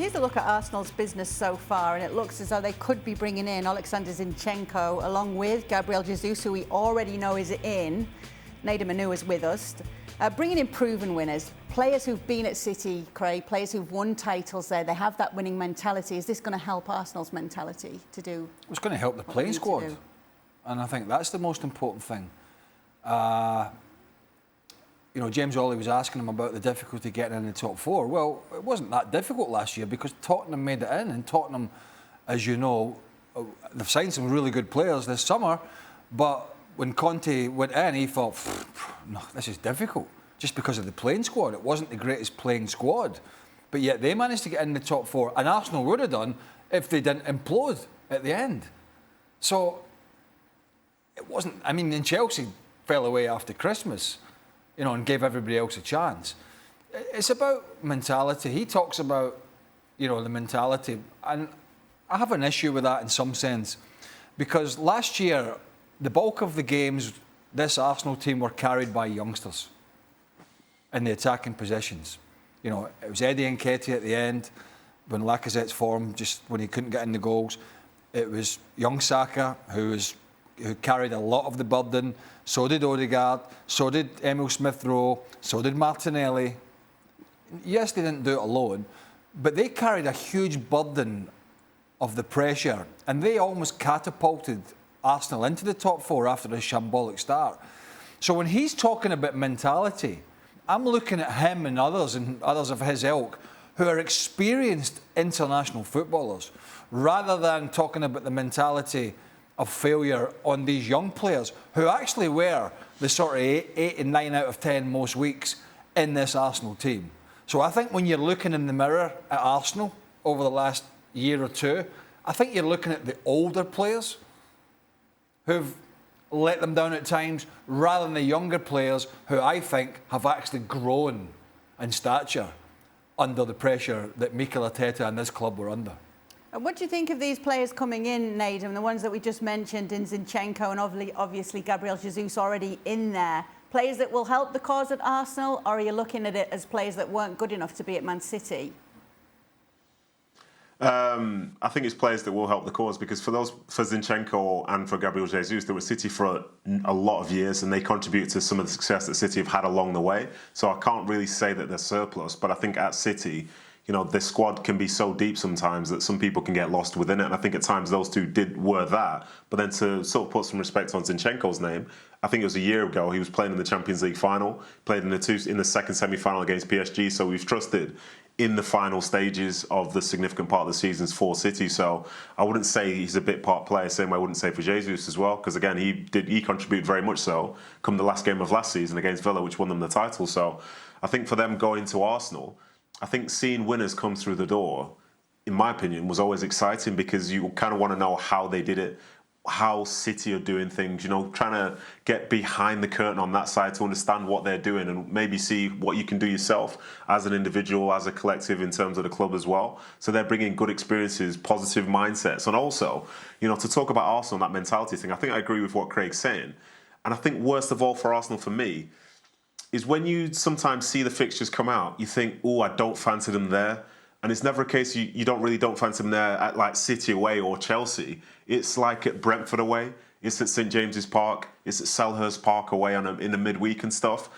here's a look at Arsenal's business so far, and it looks as though they could be bringing in Alexander Zinchenko along with Gabriel Jesus, who we already know is in. Nader Manu is with us. Bringing in proven winners, players who've been at City, Craig, players who've won titles there. They have that winning mentality. Is this going to help Arsenal's mentality to do? It's going to help the playing squad, and I think that's the most important thing. You know, James Ollie was asking him about the difficulty getting in the top four. Well, it wasn't that difficult last year because Tottenham made it in, and Tottenham, as you know, they've signed some really good players this summer, but when Conte went in, he thought, no, this is difficult, just because of the playing squad. It wasn't the greatest playing squad, but yet they managed to get in the top four, and Arsenal would have done if they didn't implode at the end. So it wasn't, I mean, and Chelsea fell away after Christmas, you know, and gave everybody else a chance. It's about mentality. He talks about, you know, the mentality, and I have an issue with that in some sense, because last year, the bulk of the games, this Arsenal team were carried by youngsters in the attacking positions. You know, it was Eddie Nketiah at the end, when Lacazette's form, just when he couldn't get in the goals. It was young Saka, who carried a lot of the burden. So did Odegaard, so did Emil Smith-Rowe, so did Martinelli. Yes, they didn't do it alone, but they carried a huge burden of the pressure, and they almost catapulted Arsenal into the top four after a shambolic start. So when he's talking about mentality, I'm looking at him and others of his ilk who are experienced international footballers, rather than talking about the mentality of failure on these young players who actually were the sort of 8 and 9 out of 10 most weeks in this Arsenal team. So I think when you're looking in the mirror at Arsenal over the last year or two, I think you're looking at the older players who've let them down at times, rather than the younger players who I think have actually grown in stature under the pressure that Mikel Arteta and this club were under. What do you think of these players coming in, Nader, the ones that we just mentioned, in Zinchenko and obviously Gabriel Jesus already in there? Players that will help the cause at Arsenal, or are you looking at it as players that weren't good enough to be at Man City? I think it's players that will help the cause, because for Zinchenko and for Gabriel Jesus, they were City for a lot of years, and they contribute to some of the success that City have had along the way. So I can't really say that they're surplus, but I think at City, you know, the squad can be so deep sometimes that some people can get lost within it. And I think at times those two were that. But then to sort of put some respect on Zinchenko's name, I think it was a year ago, he was playing in the Champions League final, played in the second semi-final against PSG. So we've trusted in the final stages of the significant part of the seasons for City. So I wouldn't say he's a bit part player, same way I wouldn't say for Jesus as well, because again, he contributed very much so come the last game of last season against Villa, which won them the title. So I think for them going to Arsenal, I think seeing winners come through the door, in my opinion, was always exciting, because you kind of want to know how they did it, how City are doing things, you know, trying to get behind the curtain on that side to understand what they're doing and maybe see what you can do yourself as an individual, as a collective in terms of the club as well. So they're bringing good experiences, positive mindsets. And also, you know, to talk about Arsenal, that mentality thing, I think I agree with what Craig's saying. And I think worst of all for Arsenal, for me, is when you sometimes see the fixtures come out, you think, oh, I don't fancy them there. And it's never a case you don't fancy them there at like City away or Chelsea. It's like at Brentford away. It's at St James's Park. It's at Selhurst Park away in the midweek and stuff.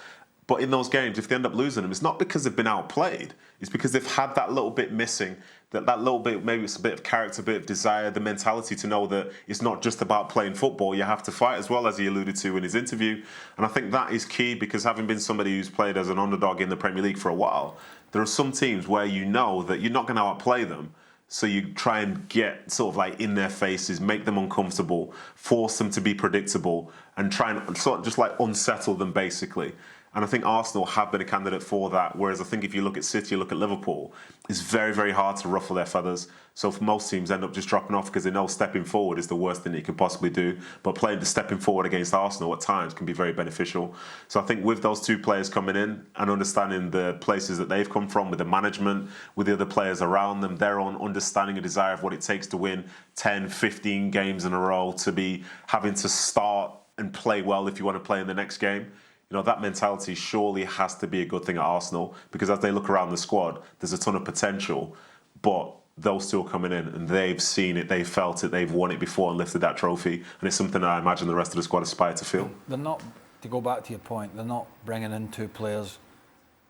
But in those games, if they end up losing them, it's not because they've been outplayed. It's because they've had that little bit missing, that little bit, maybe it's a bit of character, a bit of desire, the mentality to know that it's not just about playing football. You have to fight as well, as he alluded to in his interview. And I think that is key, because having been somebody who's played as an underdog in the Premier League for a while, there are some teams where you know that you're not going to outplay them. So you try and get sort of like in their faces, make them uncomfortable, force them to be predictable, and try and sort of just like unsettle them basically. And I think Arsenal have been a candidate for that. Whereas I think if you look at City, look at Liverpool, it's very, very hard to ruffle their feathers. So for most teams end up just dropping off because they know stepping forward is the worst thing that you could possibly do. But stepping forward against Arsenal at times can be very beneficial. So I think with those two players coming in and understanding the places that they've come from, with the management, with the other players around them, their own understanding and desire of what it takes to win 10, 15 games in a row, to be having to start and play well if you want to play in the next game. You know, that mentality surely has to be a good thing at Arsenal, because as they look around the squad, there's a ton of potential. but those two are coming in and they've seen it, they've felt it, they've won it before and lifted that trophy, and it's something that I imagine the rest of the squad aspire to feel. They're not, to go back to your point, they're not bringing in two players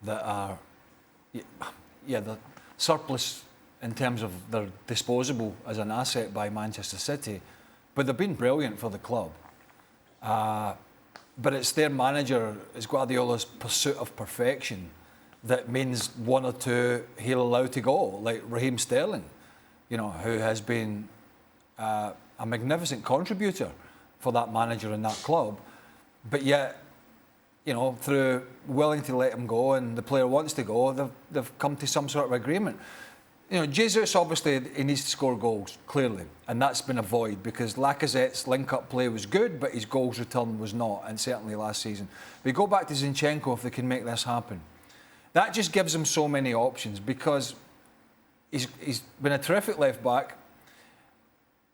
that are, the surplus in terms of they're disposable as an asset by Manchester City, but they've been brilliant for the club. But it's their manager, it's Guardiola's pursuit of perfection that means one or two he'll allow to go, like Raheem Sterling, who has been a magnificent contributor for that manager in that club, but yet, through willing to let him go and the player wants to go, they've come to some sort of agreement. Jesus, obviously, he needs to score goals, clearly, and that's been a void because Lacazette's link-up play was good, but his goals return was not, and certainly last season. We go back to Zinchenko if they can make this happen. That just gives him so many options because he's been a terrific left-back.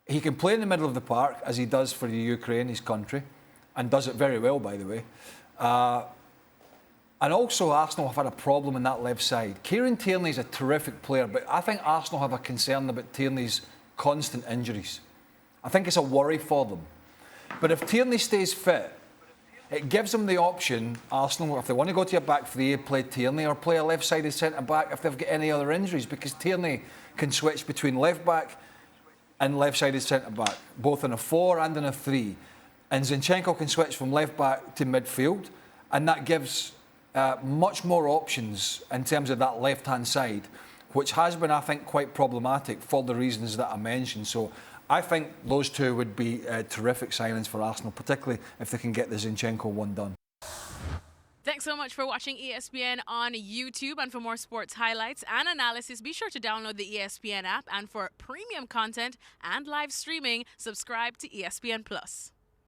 He can play in the middle of the park, as he does for the Ukraine, his country, and does it very well, by the way. And also, Arsenal have had a problem in that left side. Kieran Tierney's a terrific player, but I think Arsenal have a concern about Tierney's constant injuries. I think it's a worry for them. But if Tierney stays fit, it gives them the option, Arsenal, if they want to go to a back three, play Tierney or play a left-sided centre-back if they've got any other injuries, because Tierney can switch between left-back and left-sided centre-back, both in a 4 and in a 3. And Zinchenko can switch from left-back to midfield, and that gives much more options in terms of that left-hand side, which has been, I think, quite problematic for the reasons that I mentioned. So I think those two would be terrific signings for Arsenal, particularly if they can get the Zinchenko one done. Thanks so much for watching ESPN on YouTube. And for more sports highlights and analysis, be sure to download the ESPN app. And for premium content and live streaming, subscribe to ESPN Plus.